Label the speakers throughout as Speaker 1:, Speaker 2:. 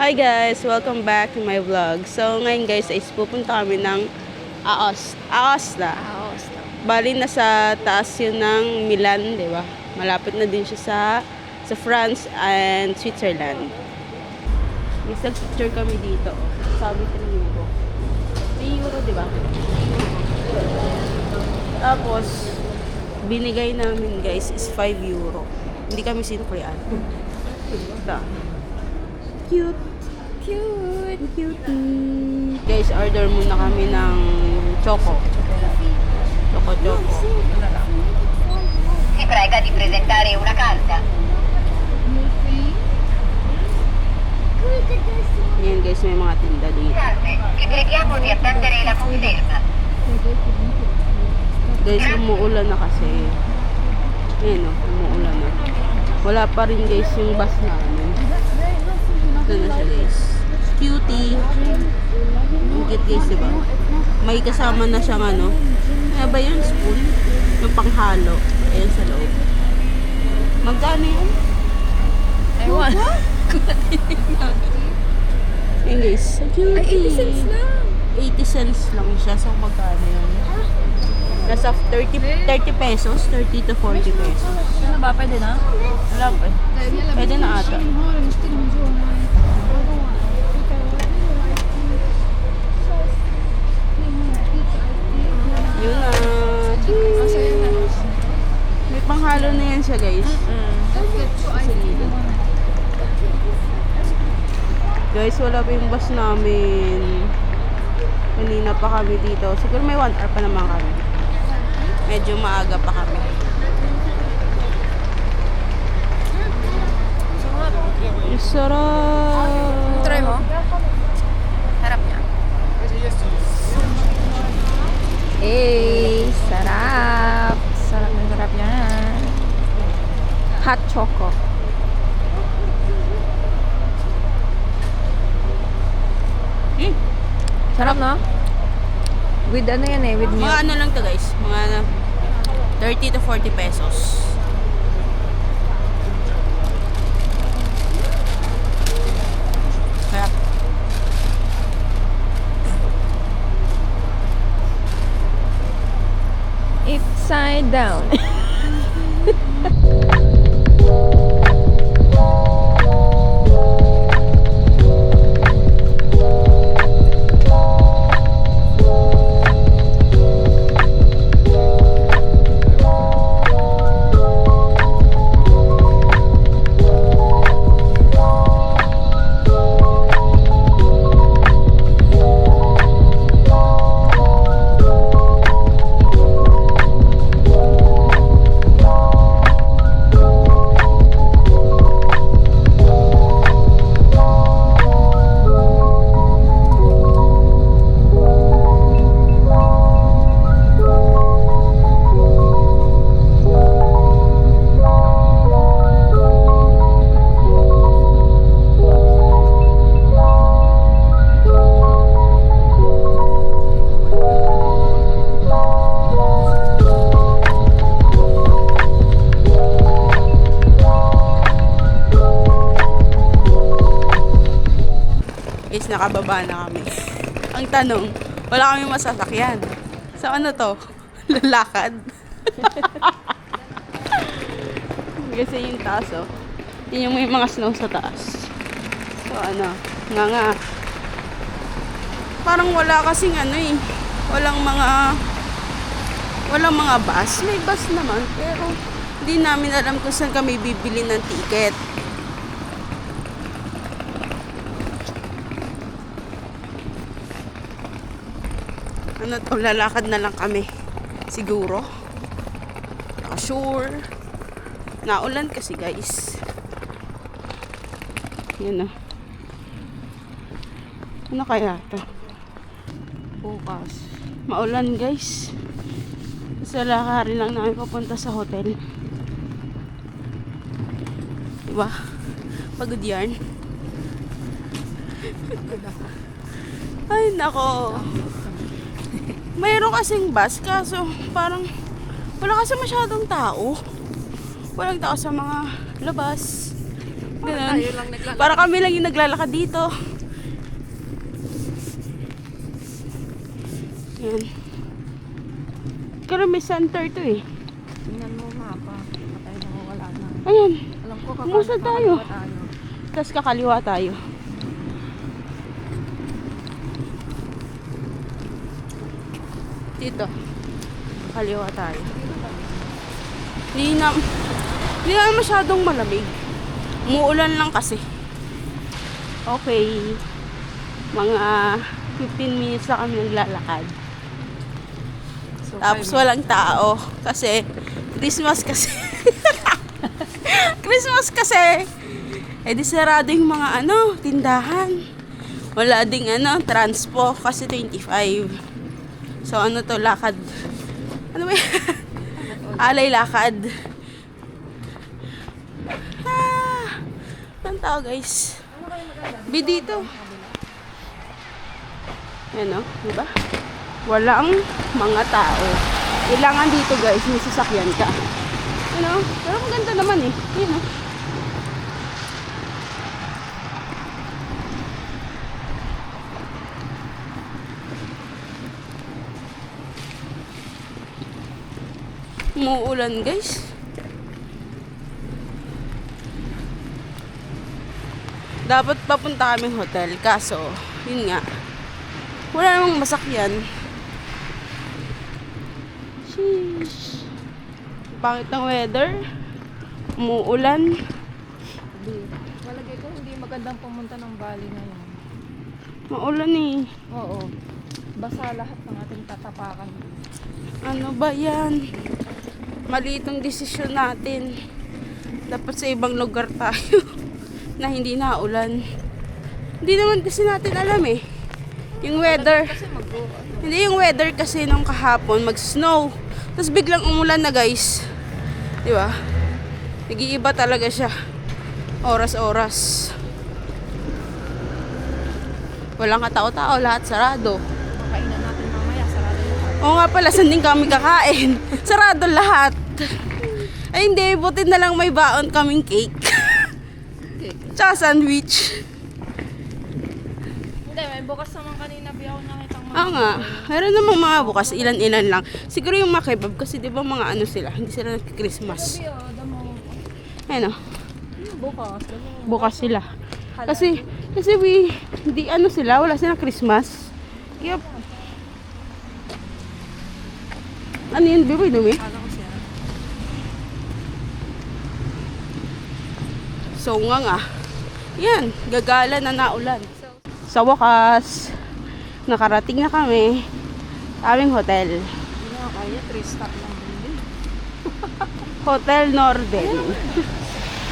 Speaker 1: Hi guys! Welcome back to my vlog. So ngayon guys is pupunta kami ng Aosta. Bali na sa taas yun ng Milan, di ba? Malapit na din siya sa France and Switzerland. May picture kami dito. Sabi 3 euro. 3 euro, di ba? Tapos binigay namin guys is 5 euro. Hindi kami sinuklian. Ito. Cute. Cute. Guys, order muna kami ng choco. Choco.
Speaker 2: Si prega di presentare una carta.
Speaker 1: Ayan guys, may mga tinda dito.
Speaker 2: Salve, vi preghiamo di attendere la conferma.
Speaker 1: Guys, umuulan na kasi. Ayan o, umuulan na. Wala pa rin guys yung bus namin. Ito na siya guys. Cutie. Ang cute guys, diba? May kasama na siyang ano. Ano ba yun? Spoon? Yung panghalo. Ayan sa loob. Magkano yun?
Speaker 3: Ewan.
Speaker 1: Ayan guys. So cute.
Speaker 3: Ay, 80 cents lang.
Speaker 1: 80 cents lang siya. So magkano yun? Nasa 30 pesos. 30 to 40 pesos.
Speaker 3: Ano ba? Pwede na? Wala pa eh.
Speaker 1: Pwede na ata. Yun na. May panghalo na yan siya guys. Guys, wala pa yung bus namin. Kanina pa kami dito. Siguro may 1 hour pa naman kami. Medyo maaga pa kami. Ang sarap.
Speaker 3: Try mo? Harap niya. Sarap. Sarap na sarap yan. Hot choco. Sarap no? With ano yan eh, with milk.
Speaker 1: Mga ano lang to guys. Mga 30 to 40 pesos. Sarap.
Speaker 3: Upside down.
Speaker 1: Guys, nakababa na kami. Ang tanong, wala kami masasakyan. So ano to? Lalakad? Kasi yung taas oh. Yun yung may mga snow sa taas. So ano, nga. Parang wala kasing ano eh. Walang mga bus. May bus naman, pero hindi namin alam kung saan kami bibili ng ticket. Ano to, lalakad na lang kami. Siguro. Sure. Naulan kasi guys. Yan na. Ano kaya to? Bukas. Maulan guys. Sa lakarin lang namin papunta sa hotel. Diba? Pagod yan. Ay nako. Mayroon kasing bus, kaso parang wala kasi masyadong tao. Walang tao sa mga labas. Ganun.
Speaker 3: tayo lang naglalakad.
Speaker 1: Para kami lang yung naglalakad dito. Yan. Pero may center to eh.
Speaker 3: Tingnan mo mapa. Patay na wala na.
Speaker 1: Ayan.
Speaker 3: Alam ko
Speaker 1: Umusad tayo.
Speaker 3: kakaliwa tayo.
Speaker 1: Tapos kakaliwa tayo. Dito. Kaliwa tayo. Hindi na masyadong malamig. Umuulan lang kasi. Okay. Mga 15 minutes na kami naglalakad.
Speaker 3: So,
Speaker 1: Tapos walang tao. Kasi, Christmas kasi. Christmas kasi. Eh di sarado yung mga tindahan. Wala ding transpo kasi 25. So ano to, lakad. Ano ba yan? Alay lakad. Saan tao guys? Be dito. Yan o, diba? Walang mga tao. Kailangan dito guys, may sasakyan ka. Pero maganda naman eh. Yan o. Umuulan guys. Dapat papunta kaming hotel. Kaso, yun nga. Wala namang masakyan. Sheesh. Pangit ng weather. Umuulan.
Speaker 3: Malagay ko hindi magandang pumunta ng Bali ngayon.
Speaker 1: Maulan eh.
Speaker 3: Oo. Basa lahat ng ating tatapakan.
Speaker 1: Ano ba yan? Mali itong desisyon natin. Dapat sa ibang lugar tayo na hindi naulan. Hindi naman kasi natin alam eh. Yung weather.
Speaker 3: Kasi
Speaker 1: Hindi yung weather kasi nung kahapon mag-snow. Tapos biglang umulan na guys. Di ba? Nag-iiba talaga siya. Oras-oras. Walang katao-tao, lahat sarado.
Speaker 3: Makainan natin mamaya, sarado lahat.
Speaker 1: Oo nga pala, saan din kami kakain? Sarado lahat. Ay hindi, buti na lang may baon kaming cake. Tsaka sandwich.
Speaker 3: Hindi, may bukas naman kanina biyaw nakita mo.
Speaker 1: Oo nga, meron namang mga bukas, ilan-ilan lang. Siguro yung mga kebab kasi di ba mga sila, hindi sila nag-Christmas.
Speaker 3: Biyaw, damo.
Speaker 1: Ayun o,
Speaker 3: Bukas, damo.
Speaker 1: bukas sila. Kasi hindi sila, wala silang Christmas. Kaya, ano yun, bebe, dumi?
Speaker 3: Kala ko siya.
Speaker 1: So nga, yan, gagala na naulan. Sa wakas, nakarating na kami sa aming hotel.
Speaker 3: Hindi na kaya, 3-star lang din.
Speaker 1: Hotel Norden.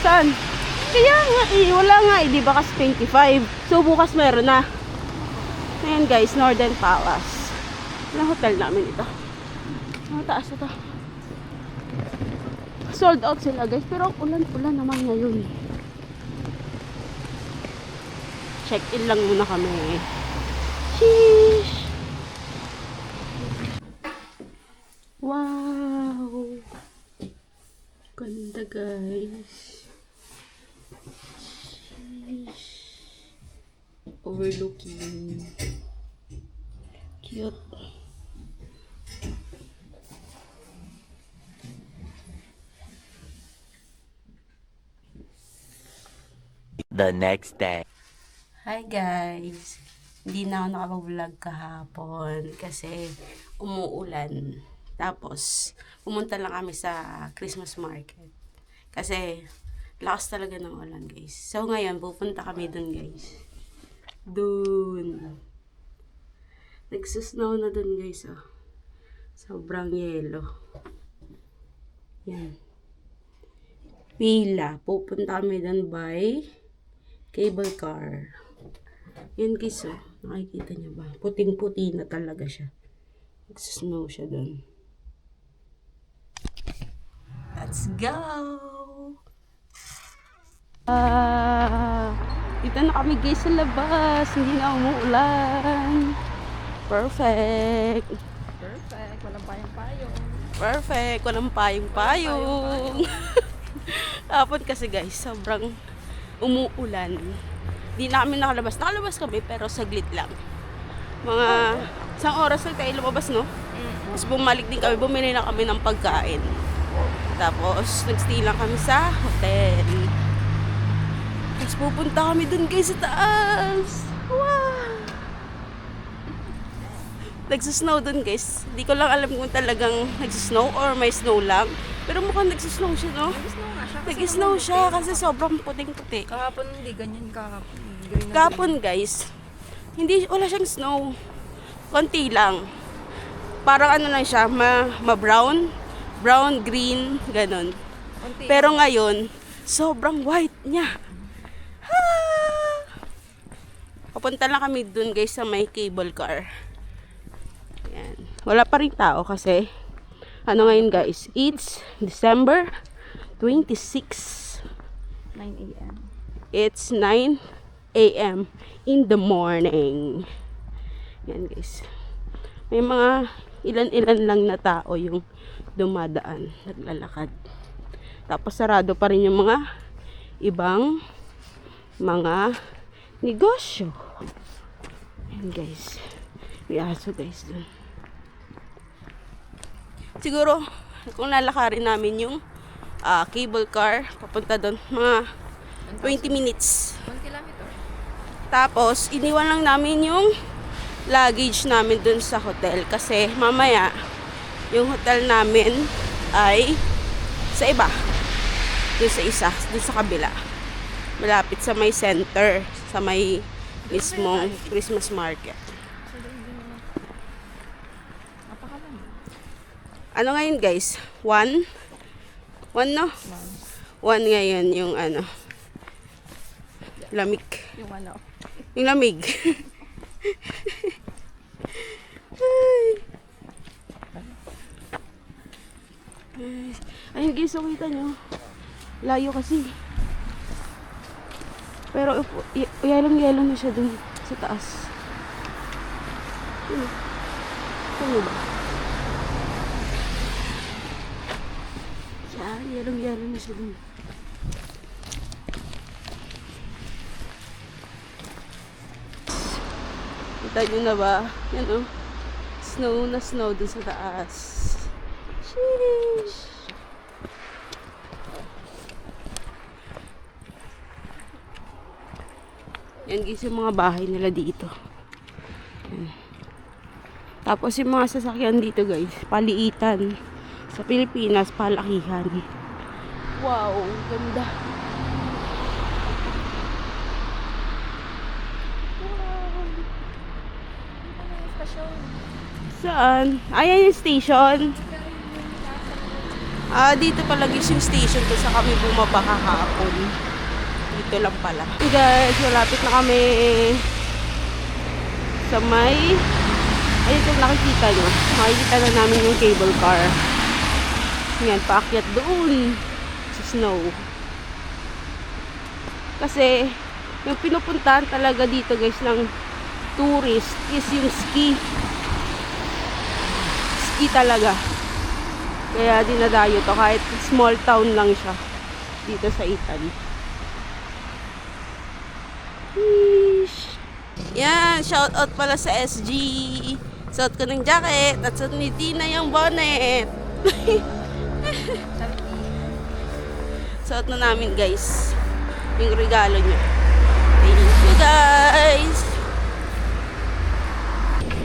Speaker 1: Saan? Kaya nga wala nga di ba kasi 25. So bukas meron na. Ayan guys, Norden Palace. Yung hotel namin ito. Taas ito. Sold out sila guys, pero ulan-ulan naman ngayon. Check-in lang muna kami. Sheesh! Wow! Ganda guys. Sheesh. Overlooking. Cute.
Speaker 4: The next day.
Speaker 1: Hi guys! Hindi na ako nakapag-vlog kahapon kasi umuulan. Tapos, pumunta lang kami sa Christmas market. Kasi, lakas talaga ng ulan guys. So ngayon, pupunta kami dun guys. Dun. Nagsusnow na dun guys oh. Sobrang yelo. Yan. Pila. Pupunta kami dun by cable car. Yan guys oh. Nakikita niyo ba? Puting-puti na talaga siya. Nagsusnow siya dun. Let's go! Dito na kami guys sa labas. Hindi na umuulan. Perfect.
Speaker 3: Perfect, walang payong-payong.
Speaker 1: Perfect. Walang payong-payong. Kapon kasi guys, sobrang umuulan. Di na kami nakalabas. Nakalabas kami pero saglit lang. Mga isang oras lang tayo lumabas, no? Tapos bumalik din kami. Bumili na kami ng pagkain. Tapos nagstay lang kami sa hotel. Tapos pupunta kami dun guys sa taas. Wow! Nagsusnow dun guys. Hindi ko lang alam kung talagang nagsusnow or may snow lang. Pero mukhang nagsusnow siya, no?
Speaker 3: Nag-snow nga siya.
Speaker 1: Nag-snow siya kasi sobrang puting-puti.
Speaker 3: Kahapon hindi ganyan kahapon. Green na
Speaker 1: Kapon guys, wala siyang snow. Konti lang. Parang ano lang siya, ma-brown, brown, green, ganun.
Speaker 3: green. Unti.
Speaker 1: Pero ngayon, sobrang white niya. Papunta lang kami dun guys sa may cable car. Ayan. Wala pa rin tao kasi ano ngayon guys, it's December 26.
Speaker 3: 9 a.m.
Speaker 1: It's 9 a.m. in the morning. Yan guys. May mga ilan-ilan lang na tao yung dumadaan, naglalakad. Tapos sarado pa rin yung mga ibang mga negosyo. Yan guys. May aso guys dun. Siguro kung lalakarin namin yung cable car papunta doon mga 20 minutes.
Speaker 3: 1 kilometer.
Speaker 1: Tapos iniwan lang namin yung luggage namin dun sa hotel kasi mamaya yung hotel namin ay sa iba, dun sa isa, dun sa kabila, malapit sa may center, sa may mismong Christmas market.
Speaker 3: Napakalami.
Speaker 1: Ano ngayon guys? 1 no? 1 ngayon yung ano, lamig.
Speaker 3: Yung ano.
Speaker 1: Yung lamig. Ay. Ayun guys, so kita nyo. Layo kasi. Pero yelong-yelong na siya dun sa taas. Ano ba? Yan, yelong-yelong na siya dun. Kita nyo na ba? Yan o. Snow na snow dun sa taas. Sheesh. Yan guys yung mga bahay nila dito. Yan. Tapos yung mga sasakyan dito guys, paliitan. Sa Pilipinas, palakihan. Wow, ganda. Saan? Ayan yung station. Dito pala guys yung station kung saan kami bumaba kahapon. Dito lang pala. Guys, malapit na kami sa may ayun kung nakikita nyo. Makikita na namin yung cable car. Yan, paakyat doon sa snow. Kasi yung pinupuntahan talaga dito guys ng tourist is yung ski talaga. Kaya dinadayo to kahit small town lang siya dito sa Italy. Sheesh. Yan, shout out pala sa SG. Suot ko ng jacket at suot ni Tina yung bonnet. Suot na namin guys yung regalo niya. Thank you guys.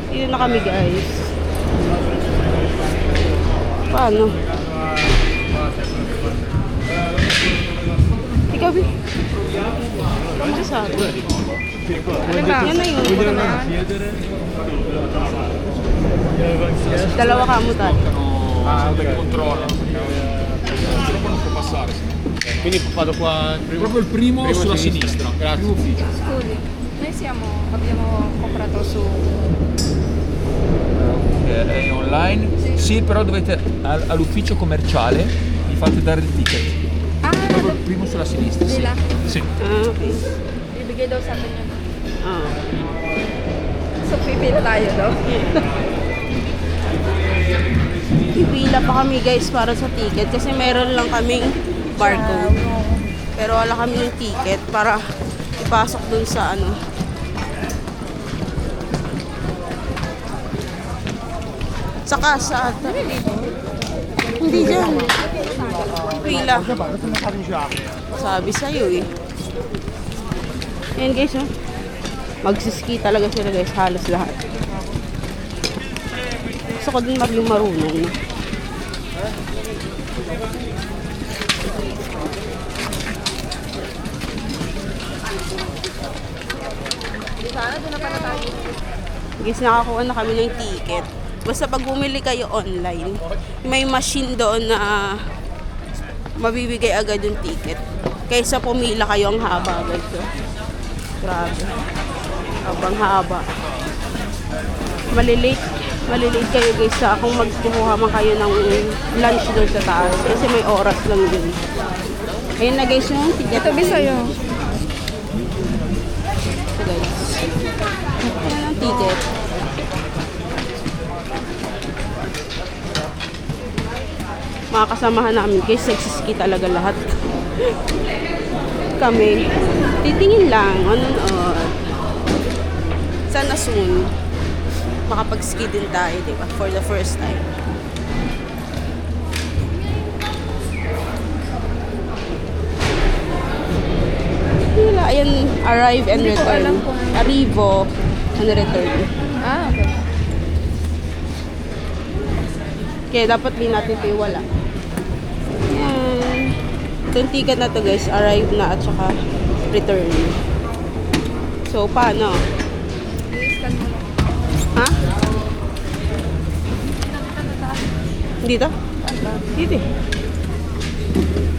Speaker 1: Dito na kami guys. Paano? Ikaw, Bi. Ano sa atin?
Speaker 3: Ano ba?
Speaker 1: Yan na yun. Dalawa ka mo tayo.
Speaker 5: Controllo. Non può passare. Quindi vado qua proprio il primo sulla sinistra. Grazie. Ufficio.
Speaker 3: Scusi, noi abbiamo comprato su...
Speaker 5: È online? Sì, però dovete all'ufficio commerciale vi fate dare il ticket.
Speaker 3: Ah,
Speaker 5: Proprio il primo sulla sinistra.
Speaker 3: Di
Speaker 5: Sì.
Speaker 3: là?
Speaker 5: Sì.
Speaker 1: Okay.
Speaker 3: Ibigay daw sa akin yun.
Speaker 1: Ah.
Speaker 3: So, pipila tayo daw.
Speaker 1: Pipila pa kami guys para sa ticket kasi meron lang kaming barcode. Pero wala kami ng ticket para ipasok dun sa ano. Saka sa hindi dyan. Pila. Sabi sa'yo eh. Ayan guys, oh. Magsiski talaga sila guys, halos lahat. Gusto ko din maging marunong.
Speaker 3: Sana doon na pala tayo.
Speaker 1: Guys, nakakuha na kami ng ticket. Basta pag bumili kayo online, may machine doon na mabibigay agad yung ticket. Kaysa pumila kayo ang haba guys. So, grabe. Habang haba. Malilate kayo guys sa kung magkukuha man kayo ng lunch doon sa taas. Kasi may oras lang yun. Ayun na guys yung ticket.
Speaker 3: Ito bisa yun.
Speaker 1: Ito guys. Ayan ang ticket. Mga kasamahan namin guys, nagsiski talaga lahat. Kami, titingin lang, manonood. Sana soon, makapag-ski din tayo, di ba? For the first time. Wala, ayan, arrive and
Speaker 3: Hindi ko
Speaker 1: return.
Speaker 3: alam kung-
Speaker 1: Arrivo and return.
Speaker 3: Ah, okay.
Speaker 1: Kaya dapat din natin ito wala. Ayan. Itong ticket na to guys, arrive na at saka return. So, paano?
Speaker 3: I-scan mo lang.
Speaker 1: Ha? Dito? Dito eh.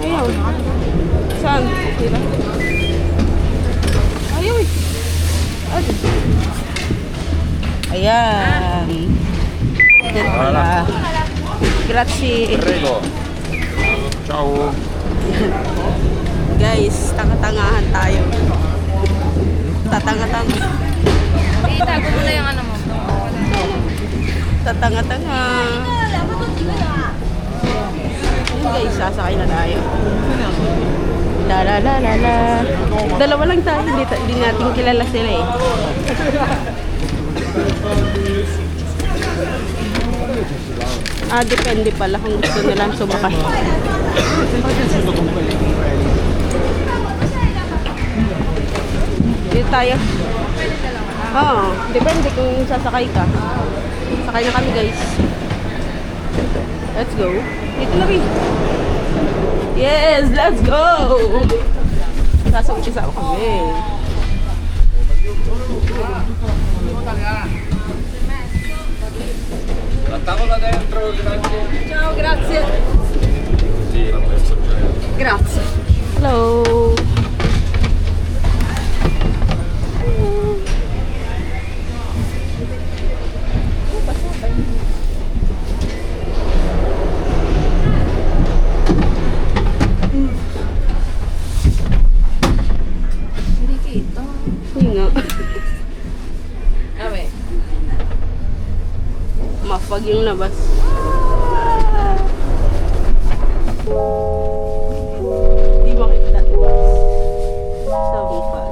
Speaker 1: Ayaw. Saan? Dito? Ayaw eh. Ayan. Dito pala. Grazie.
Speaker 5: Prego. Ciao.
Speaker 1: Guys, tanga-tangahan tayo. Tatanga-tanga.
Speaker 3: Itago mo na yung ano mo.
Speaker 1: Tatanga-tanga. Yun guys, sasakay na tayo. La la la la la. Dalawa lang tayo, hindi natin kilala sila eh. Depende pala kung gusto nilang sumakay. Dito tayo. Oo, depende kung sasakay ka. Sakay na kami guys. Let's go. Dito na rin. Yes, let's go! Sasakay kami. Ciao, grazie. Grazie. Hello.
Speaker 3: Hindi kita.
Speaker 1: Yun nga.
Speaker 3: Awe.
Speaker 1: Mapag yung labas. Di ba kita? Sa mapag.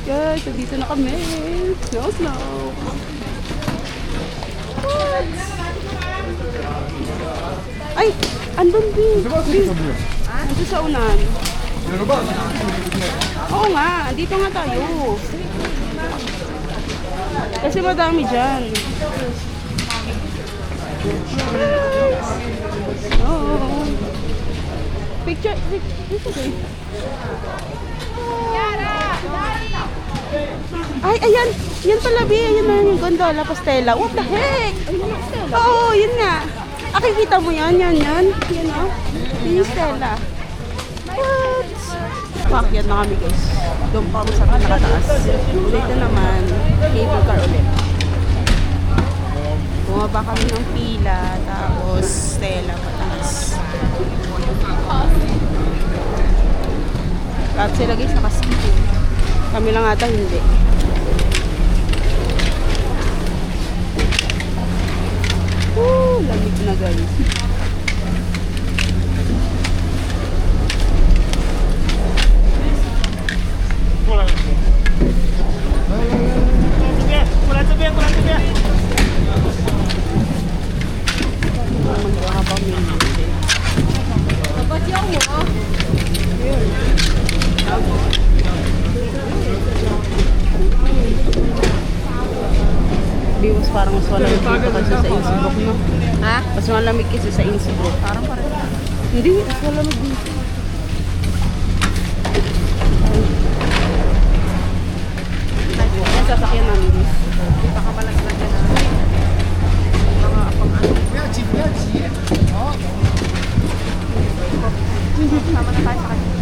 Speaker 1: Guys, so dito na kami. Snow, snow. What? Ay, andun din. Andun sa unan. Oo nga, dito nga tayo. Kasi madami dyan. Oh. Picture. Ay, ayan. Yan pala, B. Ayan na yung gondola, Pastela. What the heck? Oo, yun nga. Nakikita mo yan, yan. Yan, o. Yung Stella. What? Pakyat na kami, guys. Doon pa kami sa nakataas. Dito naman, cable car ulit. Bumaba kami ng pila, tapos Stella pataas. Lahat sila, guys, nakaskip. Kami lang ata hindi. Lamig na, guys. Mas parang mas malamig dito kasi sa Innsbruck, no? Ha? Mas malamig kasi sa Innsbruck. Parang pareho. Hindi, mas malamig dito. Ang sasakyan namin.
Speaker 3: Baka malaglag ka na. Mga apang ano. Sama na tayo sa kanya.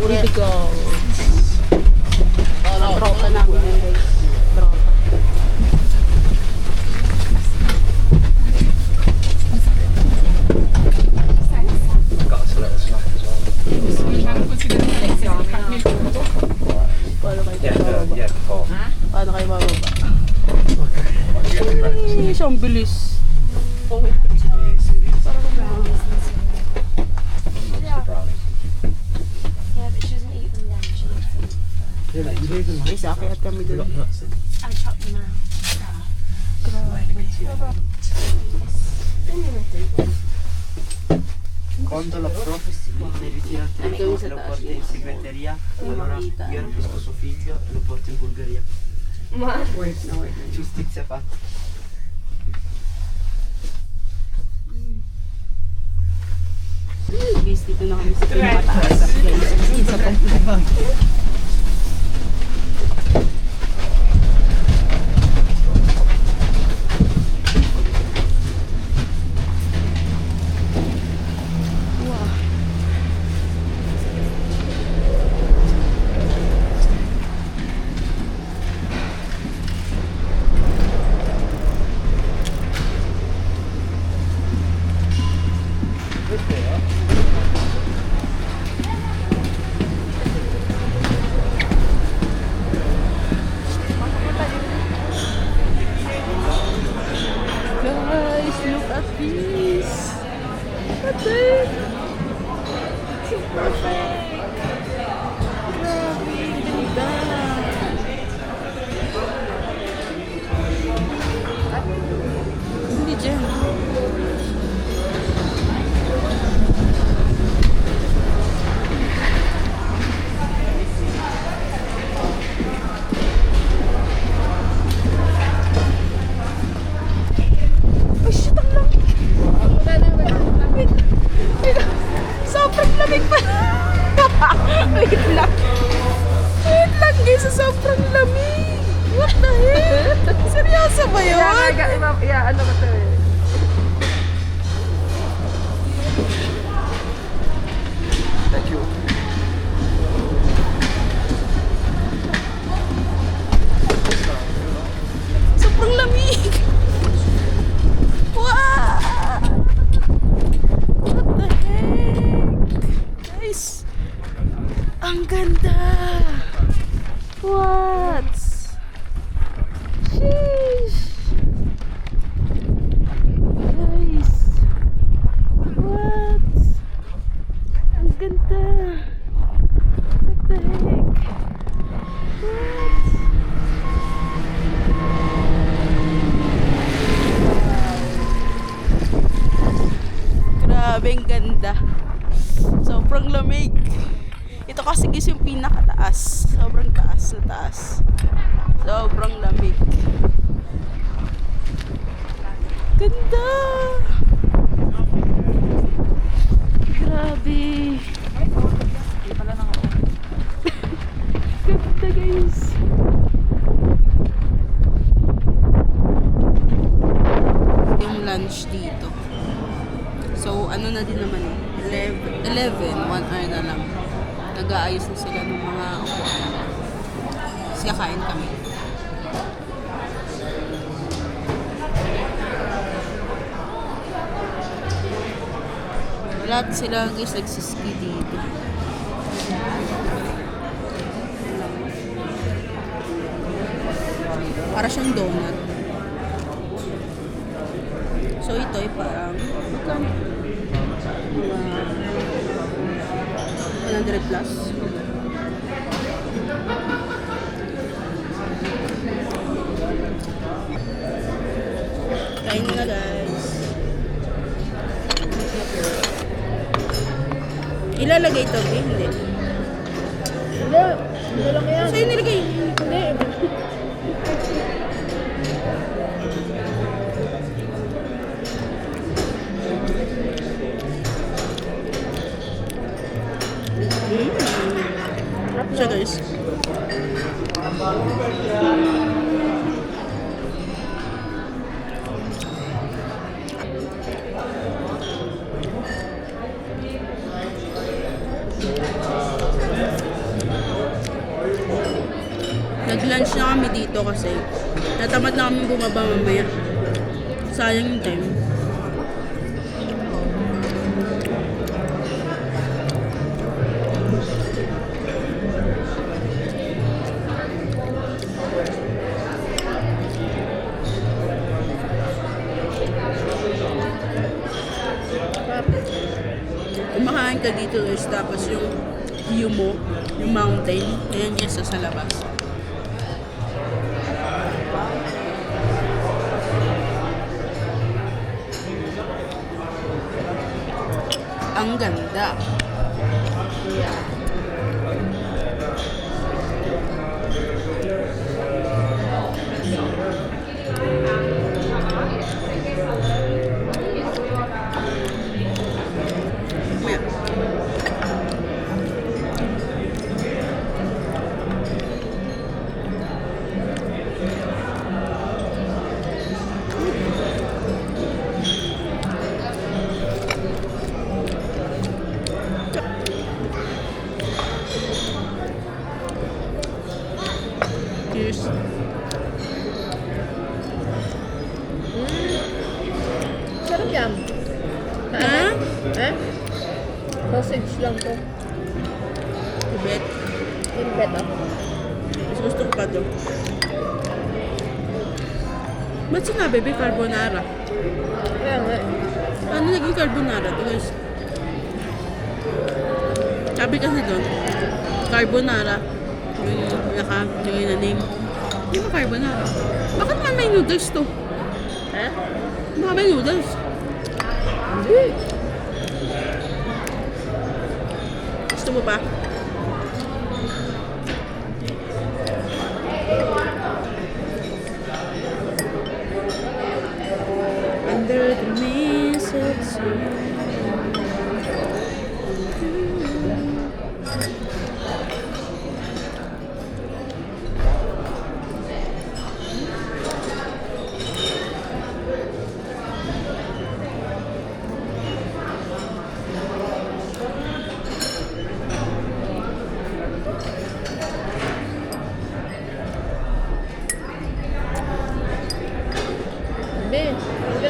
Speaker 1: Dito go. Tropa namin yun, guys. Tropa. Paano kayo bababa? Ay, siyang bilis. Ay, sa akin at kami doon.
Speaker 6: Quando la prof si ritira il telefono e lo porta in segreteria, allora io arresco suo figlio e lo porto in Bulgaria. Ma giustizia fatta.
Speaker 1: Guys, dito na kami sa pinakataas. Guys, isa pang ba yun?
Speaker 3: Ano ba ito eh?
Speaker 5: Thank you.
Speaker 1: Sobrang lamig! Wow! What the heck? Guys! Ang ganda! What? Sheesh! Guys! What? Ang ganda! What the heck? What? Grabe, ang ganda. Sobrang lamig. Ito kasi guys yung pinakataas. Sobrang taas na taas. Sobrang lamig. Ganda! Grabe.
Speaker 3: Hindi pala nang
Speaker 1: Ganda guys. Yung lunch dito. So, ano na din naman eh. 11, 1 hour na lang. Nag-aayos na sila ng mga upuan. Kasi kakain kami. Lahat sila guys nagsiski dito. Para siyang donut. So ito ay parang 100 plus. Kain na guys. Ilalagay ito, eh? Hindi.
Speaker 3: Hindi lang yan.
Speaker 1: Sa'yo nilagay.
Speaker 3: Hindi.
Speaker 1: Siya guys. Nag-lunch na kami dito kasi natamad na kami bumaba mamaya. Sayang yung time. Kumakain ka dito guys, tapos yung view mo, yung mountain, ayan yes, sa labas. Ang ganda. Cheers.
Speaker 3: Sarap yan.
Speaker 1: Ha?
Speaker 3: Eh? Sausage lang to.
Speaker 1: Tibet.
Speaker 3: Tinbet ah.
Speaker 1: Mas gusto ko pa to. Ba't sinabi ba carbonara?
Speaker 3: Kaya nga.
Speaker 1: Ano naging carbonara to guys? Sabi kasi doon, carbonara. Yung na name. Hindi ba carbonara? Bakit man may noodles to?
Speaker 3: Eh?
Speaker 1: Baka may noodles.
Speaker 3: Hindi.
Speaker 1: Gusto mo pa? Under the mistletoe.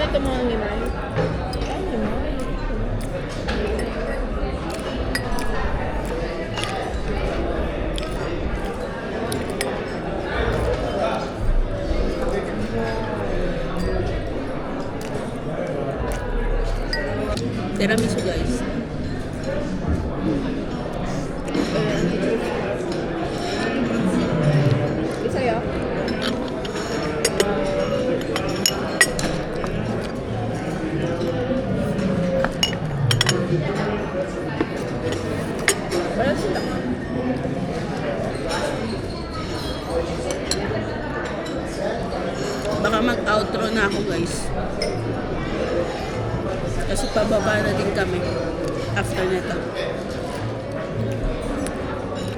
Speaker 3: ito mga limay. Ay, limay.
Speaker 1: Tiramisu guys.
Speaker 3: Isa ya? Wala sila.
Speaker 1: Baka mag-outro na ako guys. Kasi pababa na din kami after nito.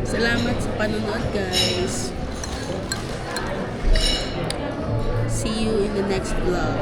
Speaker 1: Salamat sa panonood guys. See you in the next vlog.